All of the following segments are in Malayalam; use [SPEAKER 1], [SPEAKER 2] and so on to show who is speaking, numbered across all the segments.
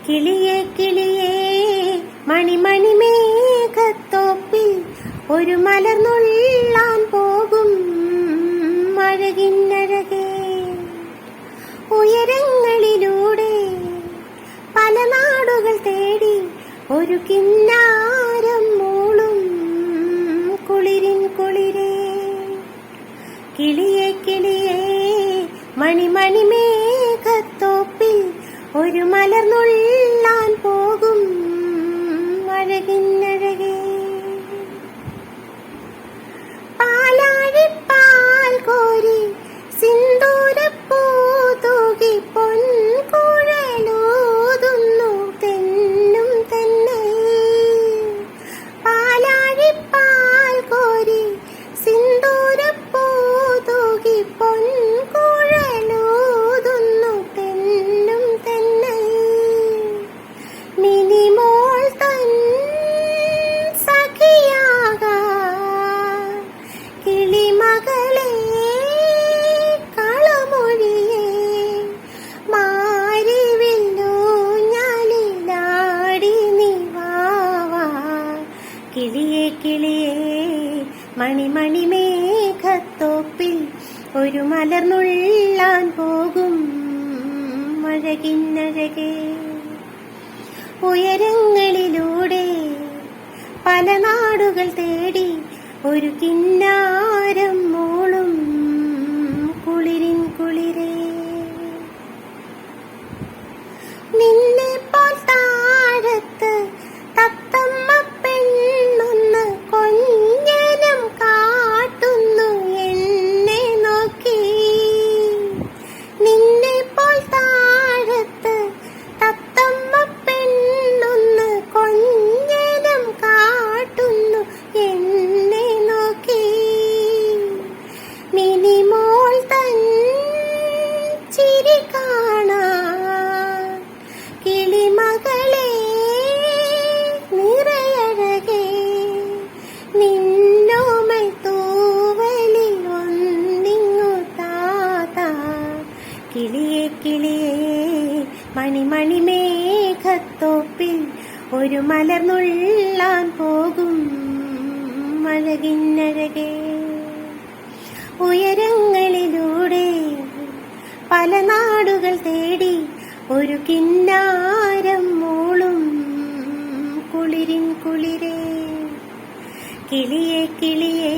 [SPEAKER 1] കിളിയേ കിളിയേ മണിമണി മേഘത്തോപ്പിൽ ഒരു മലർന്നുള്ളാൻ പോകും അഴകിന്നഴകേ. ഉയരങ്ങളിലൂടെ പല നാടുകൾ തേടി ഒരു കിന്നാരം മൂളും കുളിരിൻ കുളിരേ. കിളിയേ കിളിയേ മണിമണി മേഘത്തോപ്പിൽ ഒരു മലർന്നുള്ളാൻ പോകും അഴകിന്നഴകേ. പാലാഴിപ്പാൽ കോരി സിന്ദൂരപ്പൂ തൂകി പൊൻകുഴലൂതുന്നു തെന്നും തന്നെ. പാലാഴിപ്പാൽ കോരി സിന്ദൂരപ്പൂ തൂകി പൊൻകുഴലൂതുന്നു തെന്നും തന്നെ. മിനിമോൾ തൻ സഖിയാകാൻ കിളിമകളെ കളമൊഴിയേ മാരിവില്ലൂഞ്ഞാലിലാടി നീ വാവാ. കിളിയേ കിളിയേ മണിമണി മേഘത്തോപ്പിൽ ഒരു മലർന്നുള്ളാൻ പോകും അഴകിന്നഴകേ. ഉയരങ്ങളിലൂടെ പല നാടുകൾ തേടി ഒരു കിന്നാരം മൂളും കുളിരിൻ കുളിരേ. നിന്നെ പോൽ താഴത്ത് തത്തമ്മ പെണ്ണൊന്ന് കൊഞ്ഞനം കാട്ടുന്നു എന്നെ നോക്കി. നിന്നെ പോൽ താഴത്ത് തത്തമ്മ പെണ്ണൊന്ന് കൊഞ്ഞനം കാട്ടുന്നു എന്നെ നോക്കി. മിനിമോൾ തൻ ചിരി കാണാൻ കിളിമകളെ നിറയഴകേ നിന്നോമൽ തൂവലിൽ ഒന്നിങ്ങു താതാ. കിളിയേ കിളിയേ മണിമണി മേഘത്തോപ്പിൽ ഒരു മലർന്നുള്ളാൻ പോകും അഴകിന്നഴകേ. ഉയരങ്ങളിലൂടെ പല നാടുകൾ തേടി ഒരു കിന്നാരം മൂളും കുളിരിൻ കുളിരേ. കിളിയേ കിളിയേ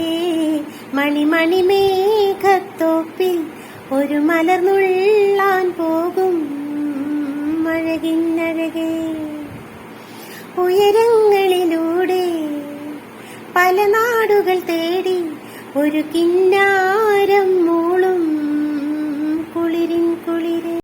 [SPEAKER 1] മണിമണി മേഘത്തോപ്പിൽ ഒരു മലർന്നുള്ളാൻ പോകും അഴകിന്നഴകേ. ഉയരങ്ങളിലൂടെ പല നാടുകൾ തേടി ഒരു കിന്നാരം